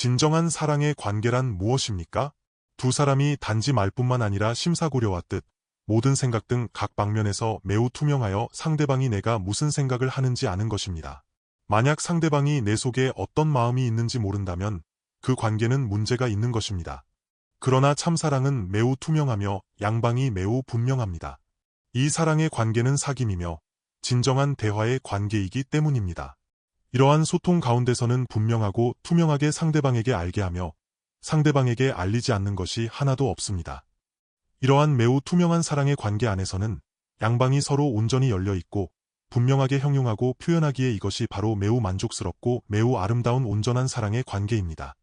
진정한 사랑의 관계란 무엇입니까? 두 사람이 단지 말뿐만 아니라 심사고려하듯 모든 생각 등 각 방면에서 매우 투명하여 상대방이 내가 무슨 생각을 하는지 아는 것입니다. 만약 상대방이 내 속에 어떤 마음이 있는지 모른다면 그 관계는 문제가 있는 것입니다. 그러나 참사랑은 매우 투명하며 양방이 매우 분명합니다. 이 사랑의 관계는 사귐이며 진정한 대화의 관계이기 때문입니다. 이러한 소통 가운데서는 분명하고 투명하게 상대방에게 알게 하며 상대방에게 알리지 않는 것이 하나도 없습니다. 이러한 매우 투명한 사랑의 관계 안에서는 양방이 서로 온전히 열려 있고 분명하게 형용하고 표현하기에 이것이 바로 매우 만족스럽고 매우 아름다운 온전한 사랑의 관계입니다.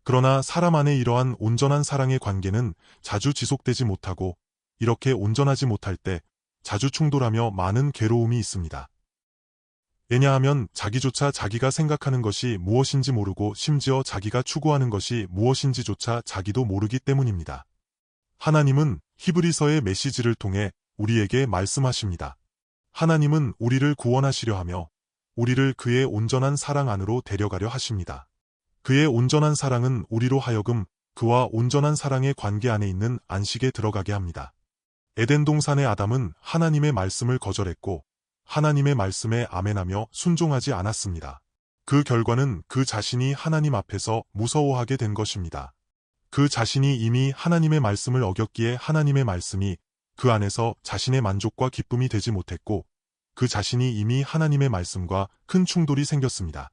그러나 사람 안에 이러한 온전한 사랑의 관계는 자주 지속되지 못하고 이렇게 온전하지 못할 때 자주 충돌하며 많은 괴로움이 있습니다. 왜냐하면 자기조차 자기가 생각하는 것이 무엇인지 모르고 심지어 자기가 추구하는 것이 무엇인지조차 자기도 모르기 때문입니다. 하나님은 히브리서의 메시지를 통해 우리에게 말씀하십니다. 하나님은 우리를 구원하시려 하며 우리를 그의 온전한 사랑 안으로 데려가려 하십니다. 그의 온전한 사랑은 우리로 하여금 그와 온전한 사랑의 관계 안에 있는 안식에 들어가게 합니다. 에덴 동산의 아담은 하나님의 말씀을 거절했고 하나님의 말씀에 아멘하며 순종하지 않았습니다. 그 결과는 그 자신이 하나님 앞에서 무서워하게 된 것입니다. 그 자신이 이미 하나님의 말씀을 어겼기에 하나님의 말씀이 그 안에서 자신의 만족과 기쁨이 되지 못했고 그 자신이 이미 하나님의 말씀과 큰 충돌이 생겼습니다.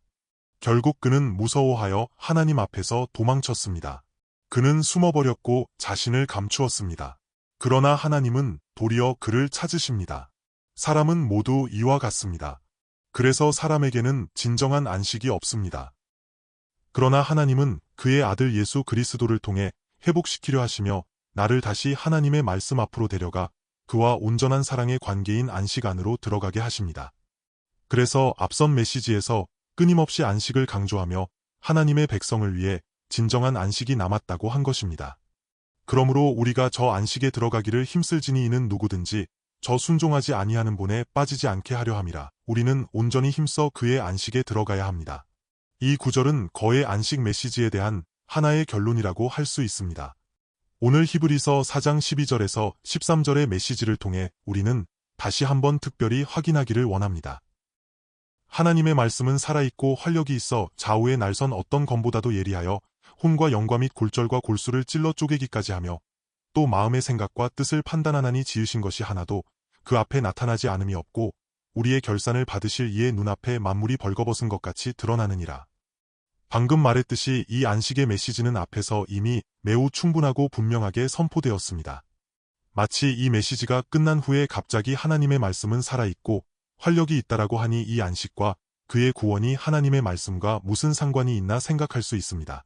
결국 그는 무서워하여 하나님 앞에서 도망쳤습니다. 그는 숨어버렸고 자신을 감추었습니다. 그러나 하나님은 도리어 그를 찾으십니다. 사람은 모두 이와 같습니다. 그래서 사람에게는 진정한 안식이 없습니다. 그러나 하나님은 그의 아들 예수 그리스도를 통해 회복시키려 하시며 나를 다시 하나님의 말씀 앞으로 데려가 그와 온전한 사랑의 관계인 안식 안으로 들어가게 하십니다. 그래서 앞선 메시지에서 끊임없이 안식을 강조하며 하나님의 백성을 위해 진정한 안식이 남았다고 한 것입니다. 그러므로 우리가 저 안식에 들어가기를 힘쓸지니 이는 누구든지 저 순종하지 아니하는 본에 빠지지 않게 하려 함이라. 우리는 온전히 힘써 그의 안식에 들어가야 합니다. 이 구절은 거의 안식 메시지에 대한 하나의 결론이라고 할 수 있습니다. 오늘 히브리서 4장 12절에서 13절의 메시지를 통해 우리는 다시 한번 특별히 확인하기를 원합니다. 하나님의 말씀은 살아있고 활력이 있어 좌우의 날선 어떤 검보다도 예리하여 혼과 영과 및 골절과 골수를 찔러 쪼개기까지 하며 또 마음의 생각과 뜻을 판단하나니 지으신 것이 하나도 그 앞에 나타나지 않음이 없고 우리의 결산을 받으실 이의 눈앞에 만물이 벌거벗은 것 같이 드러나느니라. 방금 말했듯이 이 안식의 메시지는 앞에서 이미 매우 충분하고 분명하게 선포되었습니다. 마치 이 메시지가 끝난 후에 갑자기 하나님의 말씀은 살아있고 활력이 있다라고 하니 이 안식과 그의 구원이 하나님의 말씀과 무슨 상관이 있나 생각할 수 있습니다.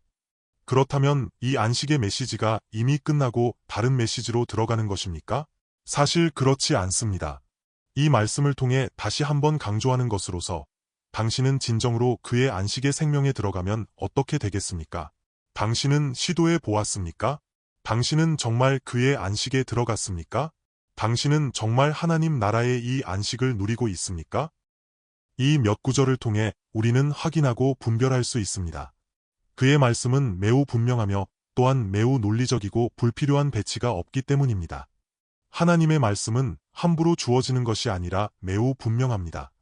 그렇다면 이 안식의 메시지가 이미 끝나고 다른 메시지로 들어가는 것입니까? 사실 그렇지 않습니다. 이 말씀을 통해 다시 한번 강조하는 것으로서 당신은 진정으로 그의 안식의 생명에 들어가면 어떻게 되겠습니까? 당신은 시도해 보았습니까? 당신은 정말 그의 안식에 들어갔습니까? 당신은 정말 하나님 나라의 이 안식을 누리고 있습니까? 이 몇 구절을 통해 우리는 확인하고 분별할 수 있습니다. 그의 말씀은 매우 분명하며 또한 매우 논리적이고 불필요한 배치가 없기 때문입니다. 하나님의 말씀은 함부로 주어지는 것이 아니라 매우 분명합니다.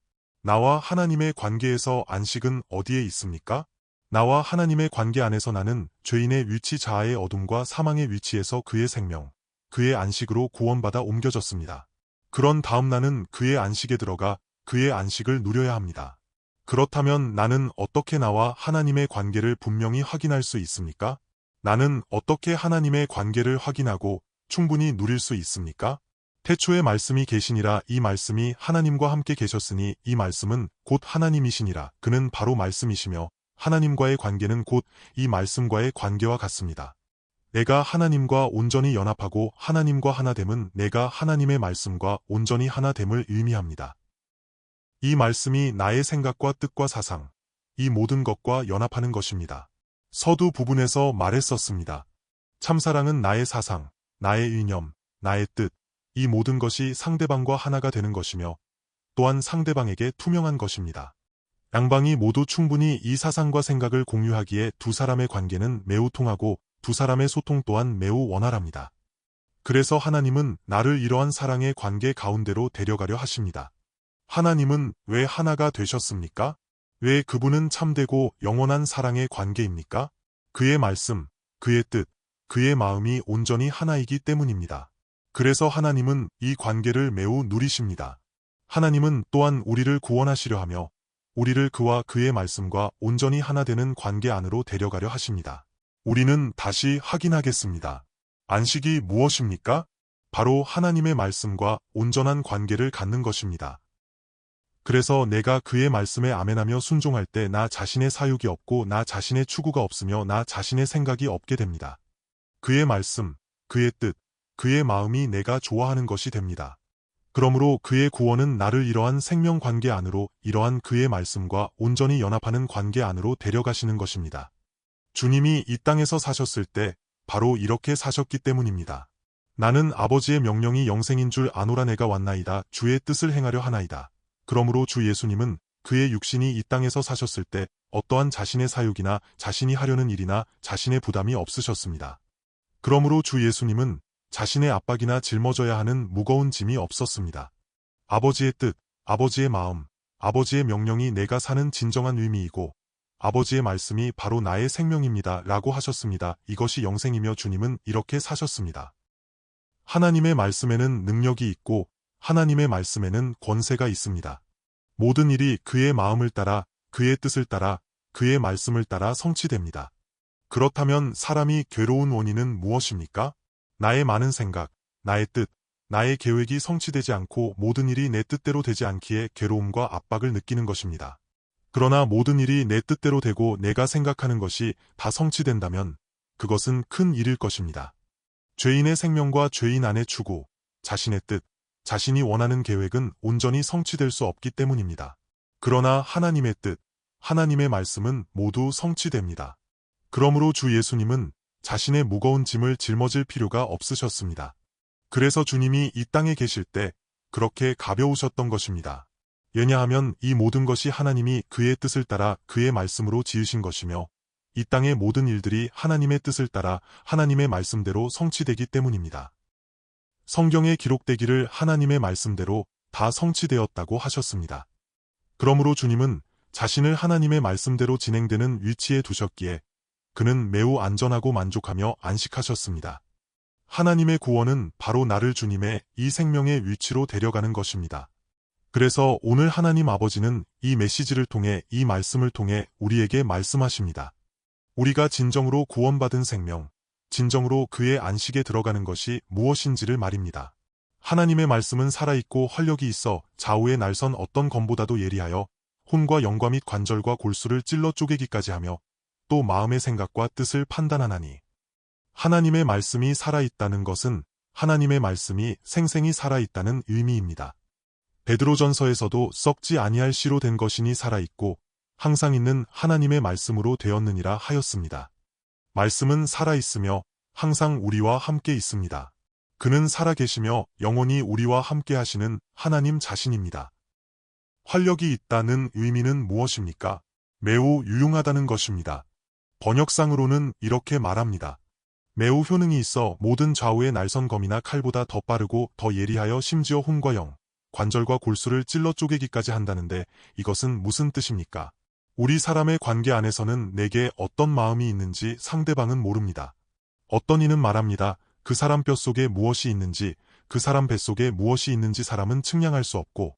나와 하나님의 관계에서 안식은 어디에 있습니까? 나와 하나님의 관계 안에서 나는 죄인의 위치 자아의 어둠과 사망의 위치에서 그의 생명, 그의 안식으로 구원받아 옮겨졌습니다. 그런 다음 나는 그의 안식에 들어가 그의 안식을 누려야 합니다. 그렇다면 나는 어떻게 나와 하나님의 관계를 분명히 확인할 수 있습니까? 나는 어떻게 하나님의 관계를 확인하고 충분히 누릴 수 있습니까? 태초에 말씀이 계시니라. 이 말씀이 하나님과 함께 계셨으니 이 말씀은 곧 하나님이시니라. 그는 바로 말씀이시며 하나님과의 관계는 곧 이 말씀과의 관계와 같습니다. 내가 하나님과 온전히 연합하고 하나님과 하나됨은 내가 하나님의 말씀과 온전히 하나됨을 의미합니다. 이 말씀이 나의 생각과 뜻과 사상, 이 모든 것과 연합하는 것입니다. 서두 부분에서 말했었습니다. 참사랑은 나의 사상, 나의 이념, 나의 뜻, 이 모든 것이 상대방과 하나가 되는 것이며 또한 상대방에게 투명한 것입니다. 양방이 모두 충분히 이 사상과 생각을 공유하기에 두 사람의 관계는 매우 통하고 두 사람의 소통 또한 매우 원활합니다. 그래서 하나님은 나를 이러한 사랑의 관계 가운데로 데려가려 하십니다. 하나님은 왜 하나가 되셨습니까? 왜 그분은 참되고 영원한 사랑의 관계입니까? 그의 말씀, 그의 뜻, 그의 마음이 온전히 하나이기 때문입니다. 그래서 하나님은 이 관계를 매우 누리십니다. 하나님은 또한 우리를 구원하시려 하며 우리를 그와 그의 말씀과 온전히 하나 되는 관계 안으로 데려가려 하십니다. 우리는 다시 확인하겠습니다. 안식이 무엇입니까? 바로 하나님의 말씀과 온전한 관계를 갖는 것입니다. 그래서 내가 그의 말씀에 아멘하며 순종할 때 나 자신의 사욕이 없고 나 자신의 추구가 없으며 나 자신의 생각이 없게 됩니다. 그의 말씀, 그의 뜻, 그의 마음이 내가 좋아하는 것이 됩니다. 그러므로 그의 구원은 나를 이러한 생명 관계 안으로 이러한 그의 말씀과 온전히 연합하는 관계 안으로 데려가시는 것입니다. 주님이 이 땅에서 사셨을 때 바로 이렇게 사셨기 때문입니다. 나는 아버지의 명령이 영생인 줄 아노라 내가 왔나이다. 주의 뜻을 행하려 하나이다. 그러므로 주 예수님은 그의 육신이 이 땅에서 사셨을 때 어떠한 자신의 사욕이나 자신이 하려는 일이나 자신의 부담이 없으셨습니다. 그러므로 주 예수님은 자신의 압박이나 짊어져야 하는 무거운 짐이 없었습니다. 아버지의 뜻, 아버지의 마음, 아버지의 명령이 내가 사는 진정한 의미이고 아버지의 말씀이 바로 나의 생명입니다. 라고 하셨습니다. 이것이 영생이며 주님은 이렇게 사셨습니다. 하나님의 말씀에는 능력이 있고 하나님의 말씀에는 권세가 있습니다. 모든 일이 그의 마음을 따라 그의 뜻을 따라 그의 말씀을 따라 성취됩니다. 그렇다면 사람이 괴로운 원인은 무엇입니까? 나의 많은 생각, 나의 뜻, 나의 계획이 성취되지 않고 모든 일이 내 뜻대로 되지 않기에 괴로움과 압박을 느끼는 것입니다. 그러나 모든 일이 내 뜻대로 되고 내가 생각하는 것이 다 성취된다면 그것은 큰 일일 것입니다. 죄인의 생명과 죄인 안의 추구, 자신의 뜻, 자신이 원하는 계획은 온전히 성취될 수 없기 때문입니다. 그러나 하나님의 뜻, 하나님의 말씀은 모두 성취됩니다. 그러므로 주 예수님은 자신의 무거운 짐을 짊어질 필요가 없으셨습니다. 그래서 주님이 이 땅에 계실 때 그렇게 가벼우셨던 것입니다. 왜냐하면 이 모든 것이 하나님이 그의 뜻을 따라 그의 말씀으로 지으신 것이며 이 땅의 모든 일들이 하나님의 뜻을 따라 하나님의 말씀대로 성취되기 때문입니다. 성경에 기록되기를 하나님의 말씀대로 다 성취되었다고 하셨습니다. 그러므로 주님은 자신을 하나님의 말씀대로 진행되는 위치에 두셨기에 그는 매우 안전하고 만족하며 안식하셨습니다. 하나님의 구원은 바로 나를 주님의 이 생명의 위치로 데려가는 것입니다. 그래서 오늘 하나님 아버지는 이 메시지를 통해 이 말씀을 통해 우리에게 말씀하십니다. 우리가 진정으로 구원받은 생명, 진정으로 그의 안식에 들어가는 것이 무엇인지를 말입니다. 하나님의 말씀은 살아있고 활력이 있어 좌우의 날선 어떤 검보다도 예리하여 혼과 영과 및 관절과 골수를 찔러 쪼개기까지 하며 또 마음의 생각과 뜻을 판단하나니. 하나님의 말씀이 살아있다는 것은 하나님의 말씀이 생생히 살아있다는 의미입니다. 베드로전서에서도 썩지 아니할 씨로 된 것이니 살아있고 항상 있는 하나님의 말씀으로 되었느니라 하였습니다. 말씀은 살아있으며 항상 우리와 함께 있습니다. 그는 살아계시며 영원히 우리와 함께 하시는 하나님 자신입니다. 활력이 있다는 의미는 무엇입니까? 매우 유용하다는 것입니다. 번역상으로는 이렇게 말합니다. 매우 효능이 있어 모든 좌우의 날선 검이나 칼보다 더 빠르고 더 예리하여 심지어 혼과 영, 관절과 골수를 찔러 쪼개기까지 한다는데 이것은 무슨 뜻입니까? 우리 사람의 관계 안에서는 내게 어떤 마음이 있는지 상대방은 모릅니다. 어떤 이는 말합니다. 그 사람 뼛속에 무엇이 있는지, 그 사람 뱃속에 무엇이 있는지 사람은 측량할 수 없고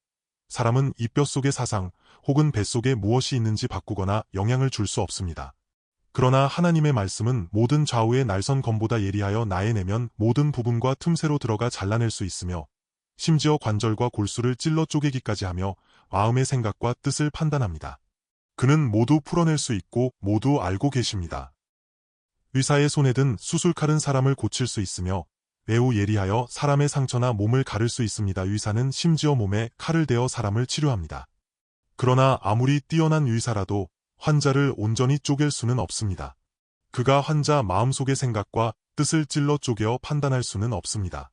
사람은 이 뼛속의 사상 혹은 뱃속에 무엇이 있는지 바꾸거나 영향을 줄 수 없습니다. 그러나 하나님의 말씀은 모든 좌우의 날선 검보다 예리하여 나의 내면 모든 부분과 틈새로 들어가 잘라낼 수 있으며 심지어 관절과 골수를 찔러 쪼개기까지 하며 마음의 생각과 뜻을 판단합니다. 그는 모두 풀어낼 수 있고 모두 알고 계십니다. 의사의 손에 든 수술칼은 사람을 고칠 수 있으며 매우 예리하여 사람의 상처나 몸을 가를 수 있습니다. 의사는 심지어 몸에 칼을 대어 사람을 치료합니다. 그러나 아무리 뛰어난 의사라도 환자를 온전히 쪼갤 수는 없습니다. 그가 환자 마음속의 생각과 뜻을 찔러 쪼개어 판단할 수는 없습니다.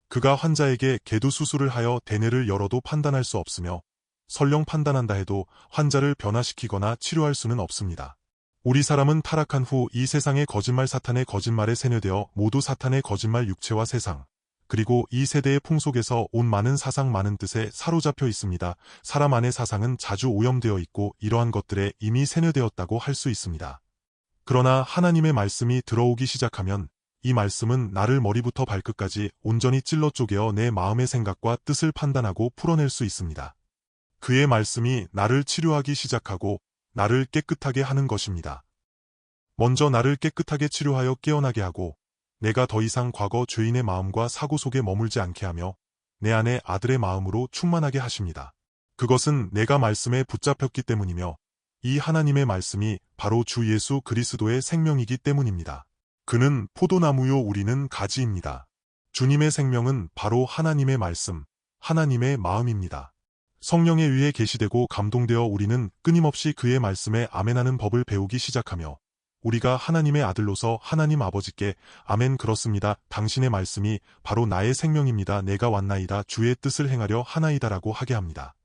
그가 환자에게 개두 수술을 하여 대뇌를 열어도 판단할 수 없으며 설령 판단한다 해도 환자를 변화시키거나 치료할 수는 없습니다. 우리 사람은 타락한 후 이 세상의 거짓말 사탄의 거짓말에 세뇌되어 모두 사탄의 거짓말 육체와 세상, 그리고 이 세대의 풍속에서 온 많은 사상 많은 뜻에 사로잡혀 있습니다. 사람 안의 사상은 자주 오염되어 있고 이러한 것들에 이미 세뇌되었다고 할 수 있습니다. 그러나 하나님의 말씀이 들어오기 시작하면 이 말씀은 나를 머리부터 발끝까지 온전히 찔러 쪼개어 내 마음의 생각과 뜻을 판단하고 풀어낼 수 있습니다. 그의 말씀이 나를 치료하기 시작하고 나를 깨끗하게 하는 것입니다. 먼저 나를 깨끗하게 치료하여 깨어나게 하고 내가 더 이상 과거 죄인의 마음과 사고 속에 머물지 않게 하며 내 안에 아들의 마음으로 충만하게 하십니다. 그것은 내가 말씀에 붙잡혔기 때문이며 이 하나님의 말씀이 바로 주 예수 그리스도의 생명이기 때문입니다. 그는 포도나무요 우리는 가지입니다. 주님의 생명은 바로 하나님의 말씀, 하나님의 마음입니다. 성령에 의해 계시되고 감동되어 우리는 끊임없이 그의 말씀에 아멘하는 법을 배우기 시작하며 우리가 하나님의 아들로서 하나님 아버지께 아멘 그렇습니다. 당신의 말씀이 바로 나의 생명입니다. 내가 왔나이다. 주의 뜻을 행하려 하나이다라고 하게 합니다.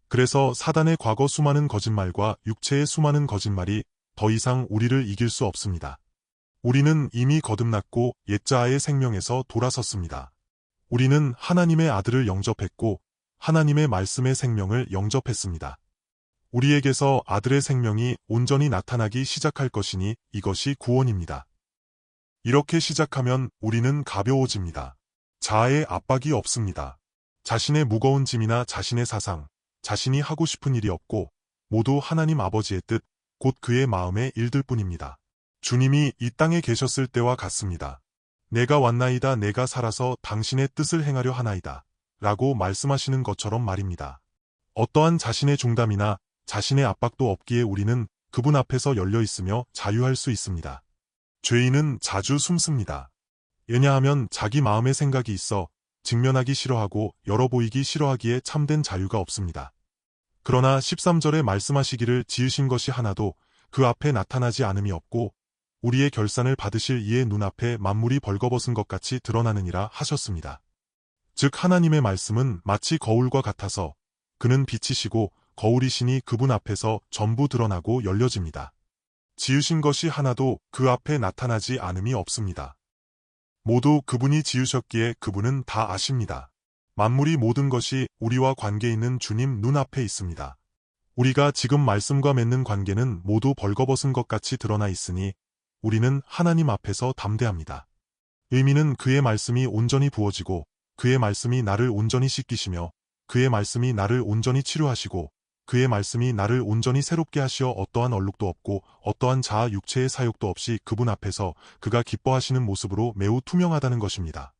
그래서 사단의 과거 수많은 거짓말과 육체의 수많은 거짓말이 더 이상 우리를 이길 수 없습니다. 우리는 이미 거듭났고 옛자아의 생명에서 돌아섰습니다. 우리는 하나님의 아들을 영접했고 하나님의 말씀의 생명을 영접했습니다. 우리에게서 아들의 생명이 온전히 나타나기 시작할 것이니 이것이 구원입니다. 이렇게 시작하면 우리는 가벼워집니다. 자아의 압박이 없습니다. 자신의 무거운 짐이나 자신의 사상, 자신이 하고 싶은 일이 없고 모두 하나님 아버지의 뜻, 곧 그의 마음의 일들 뿐입니다. 주님이 이 땅에 계셨을 때와 같습니다. 내가 왔나이다. 내가 살아서 당신의 뜻을 행하려 하나이다. 라고 말씀하시는 것처럼 말입니다. 어떠한 자신의 중담이나 자신의 압박도 없기에 우리는 그분 앞에서 열려 있으며 자유할 수 있습니다. 죄인은 자주 숨습니다. 왜냐하면 자기 마음의 생각이 있어 직면하기 싫어하고 열어 보이기 싫어하기에 참된 자유가 없습니다. 그러나 13절에 말씀하시기를 지으신 것이 하나도 그 앞에 나타나지 않음이 없고 우리의 결산을 받으실 이의 눈앞에 만물이 벌거벗은 것 같이 드러나느니라 하셨습니다. 즉 하나님의 말씀은 마치 거울과 같아서 그는 빛이시고 거울이시니 그분 앞에서 전부 드러나고 열려집니다. 지으신 것이 하나도 그 앞에 나타나지 않음이 없습니다. 모두 그분이 지으셨기에 그분은 다 아십니다. 만물이 모든 것이 우리와 관계 있는 주님 눈앞에 있습니다. 우리가 지금 말씀과 맺는 관계는 모두 벌거벗은 것 같이 드러나 있으니 우리는 하나님 앞에서 담대합니다. 의미는 그의 말씀이 온전히 부어지고 그의 말씀이 나를 온전히 씻기시며 그의 말씀이 나를 온전히 치료하시고 그의 말씀이 나를 온전히 새롭게 하시어 어떠한 얼룩도 없고 어떠한 자아 육체의 사욕도 없이 그분 앞에서 그가 기뻐하시는 모습으로 매우 투명하다는 것입니다.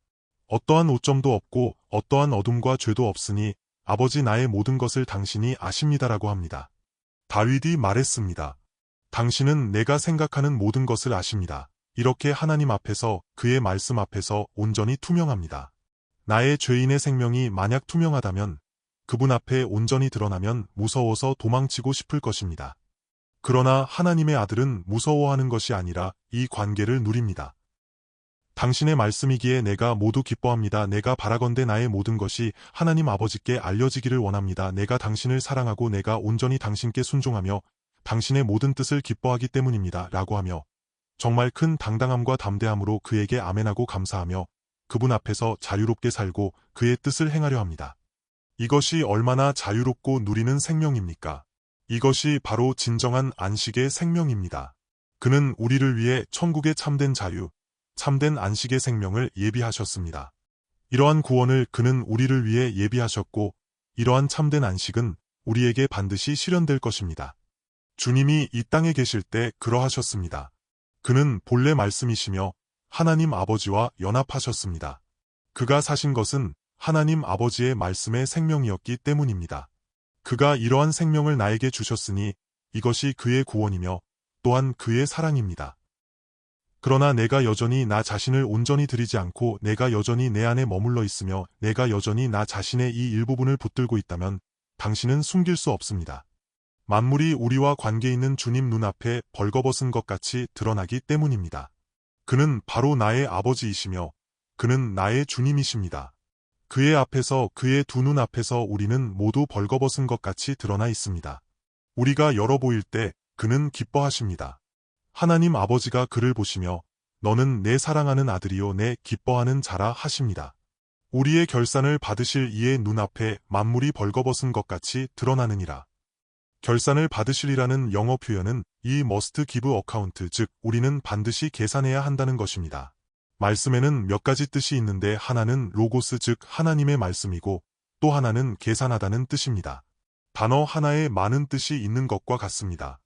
어떠한 오점도 없고 어떠한 어둠과 죄도 없으니 아버지 나의 모든 것을 당신이 아십니다라고 합니다. 다윗이 말했습니다. 당신은 내가 생각하는 모든 것을 아십니다. 이렇게 하나님 앞에서 그의 말씀 앞에서 온전히 투명합니다. 나의 죄인의 생명이 만약 투명하다면 그분 앞에 온전히 드러나면 무서워서 도망치고 싶을 것입니다. 그러나 하나님의 아들은 무서워하는 것이 아니라 이 관계를 누립니다. 당신의 말씀이기에 내가 모두 기뻐합니다. 내가 바라건대 나의 모든 것이 하나님 아버지께 알려지기를 원합니다. 내가 당신을 사랑하고 내가 온전히 당신께 순종하며 당신의 모든 뜻을 기뻐하기 때문입니다. 라고 하며 정말 큰 당당함과 담대함으로 그에게 아멘하고 감사하며 그분 앞에서 자유롭게 살고 그의 뜻을 행하려 합니다. 이것이 얼마나 자유롭고 누리는 생명입니까? 이것이 바로 진정한 안식의 생명입니다. 그는 우리를 위해 천국의 참된 자유, 참된 안식의 생명을 예비하셨습니다. 이러한 구원을 그는 우리를 위해 예비하셨고 이러한 참된 안식은 우리에게 반드시 실현될 것입니다. 주님이 이 땅에 계실 때 그러하셨습니다. 그는 본래 말씀이시며 하나님 아버지와 연합하셨습니다. 그가 사신 것은 하나님 아버지의 말씀의 생명이었기 때문입니다. 그가 이러한 생명을 나에게 주셨으니 이것이 그의 구원이며 또한 그의 사랑입니다. 그러나 내가 여전히 나 자신을 온전히 드리지 않고 내가 여전히 내 안에 머물러 있으며 내가 여전히 나 자신의 이 일부분을 붙들고 있다면 당신은 숨길 수 없습니다. 만물이 우리와 관계 있는 주님 눈앞에 벌거벗은 것 같이 드러나기 때문입니다. 그는 바로 나의 아버지이시며 그는 나의 주님이십니다. 그의 앞에서, 그의 두 눈 앞에서 우리는 모두 벌거벗은 것 같이 드러나 있습니다. 우리가 열어 보일 때 그는 기뻐하십니다. 하나님 아버지가 그를 보시며 너는 내 사랑하는 아들이요 내 기뻐하는 자라 하십니다. 우리의 결산을 받으실 이의 눈앞에 만물이 벌거벗은 것 같이 드러나느니라. 결산을 받으실이라는 영어 표현은 이 must give account, 즉 우리는 반드시 계산해야 한다는 것입니다. 말씀에는 몇 가지 뜻이 있는데 하나는 로고스, 즉 하나님의 말씀이고 또 하나는 계산하다는 뜻입니다. 단어 하나에 많은 뜻이 있는 것과 같습니다.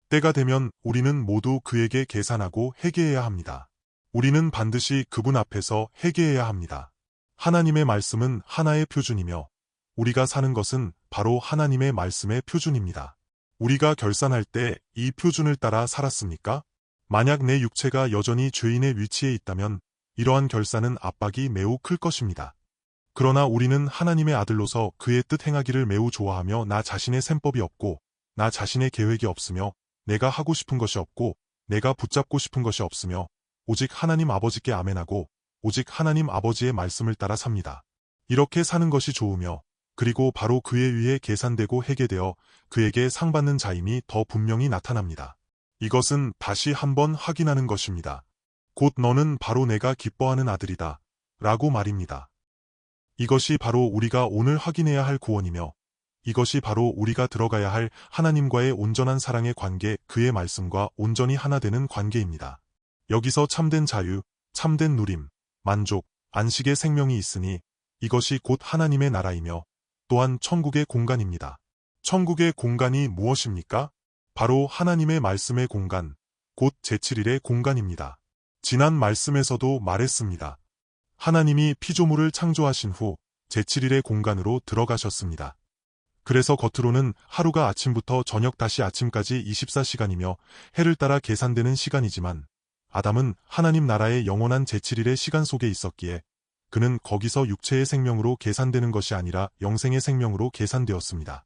때가 되면 우리는 모두 그에게 계산하고 회개해야 합니다. 우리는 반드시 그분 앞에서 회개해야 합니다. 하나님의 말씀은 하나의 표준이며 우리가 사는 것은 바로 하나님의 말씀의 표준입니다. 우리가 결산할 때 이 표준을 따라 살았습니까? 만약 내 육체가 여전히 죄인의 위치에 있다면 이러한 결산은 압박이 매우 클 것입니다. 그러나 우리는 하나님의 아들로서 그의 뜻 행하기를 매우 좋아하며 나 자신의 셈법이 없고 나 자신의 계획이 없으며 내가 하고 싶은 것이 없고 내가 붙잡고 싶은 것이 없으며 오직 하나님 아버지께 아멘하고 오직 하나님 아버지의 말씀을 따라 삽니다. 이렇게 사는 것이 좋으며 그리고 바로 그에 의해 계산되고 회개되어 그에게 상받는 자임이 더 분명히 나타납니다. 이것은 다시 한번 확인하는 것입니다. 곧 너는 바로 내가 기뻐하는 아들이다 라고 말입니다. 이것이 바로 우리가 오늘 확인해야 할 구원이며 이것이 바로 우리가 들어가야 할 하나님과의 온전한 사랑의 관계, 그의 말씀과 온전히 하나 되는 관계입니다. 여기서 참된 자유, 참된 누림, 만족, 안식의 생명이 있으니 이것이 곧 하나님의 나라이며 또한 천국의 공간입니다. 천국의 공간이 무엇입니까? 바로 하나님의 말씀의 공간, 곧 제7일의 공간입니다. 지난 말씀에서도 말했습니다. 하나님이 피조물을 창조하신 후 제7일의 공간으로 들어가셨습니다. 그래서 겉으로는 하루가 아침부터 저녁 다시 아침까지 24시간이며 해를 따라 계산되는 시간이지만 아담은 하나님 나라의 영원한 제7일의 시간 속에 있었기에 그는 거기서 육체의 생명으로 계산되는 것이 아니라 영생의 생명으로 계산되었습니다.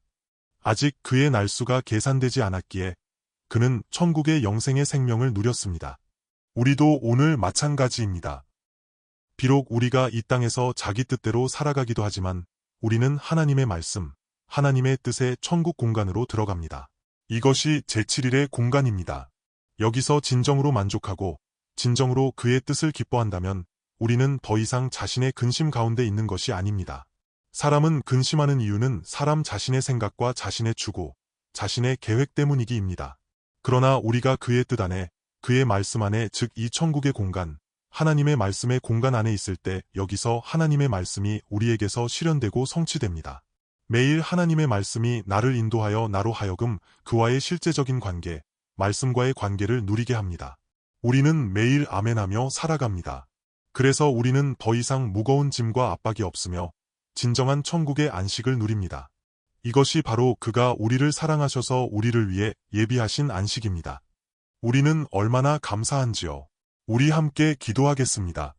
아직 그의 날수가 계산되지 않았기에 그는 천국의 영생의 생명을 누렸습니다. 우리도 오늘 마찬가지입니다. 비록 우리가 이 땅에서 자기 뜻대로 살아가기도 하지만 우리는 하나님의 말씀, 하나님의 뜻의 천국 공간으로 들어갑니다. 이것이 제7일의 공간입니다. 여기서 진정으로 만족하고 진정으로 그의 뜻을 기뻐한다면 우리는 더 이상 자신의 근심 가운데 있는 것이 아닙니다. 사람은 근심하는 이유는 사람 자신의 생각과 자신의 추구, 자신의 계획 때문이기입니다. 그러나 우리가 그의 뜻 안에, 그의 말씀 안에, 즉 이 천국의 공간, 하나님의 말씀의 공간 안에 있을 때 여기서 하나님의 말씀이 우리에게서 실현되고 성취됩니다. 매일 하나님의 말씀이 나를 인도하여 나로 하여금 그와의 실제적인 관계, 말씀과의 관계를 누리게 합니다. 우리는 매일 아멘하며 살아갑니다. 그래서 우리는 더 이상 무거운 짐과 압박이 없으며 진정한 천국의 안식을 누립니다. 이것이 바로 그가 우리를 사랑하셔서 우리를 위해 예비하신 안식입니다. 우리는 얼마나 감사한지요. 우리 함께 기도하겠습니다.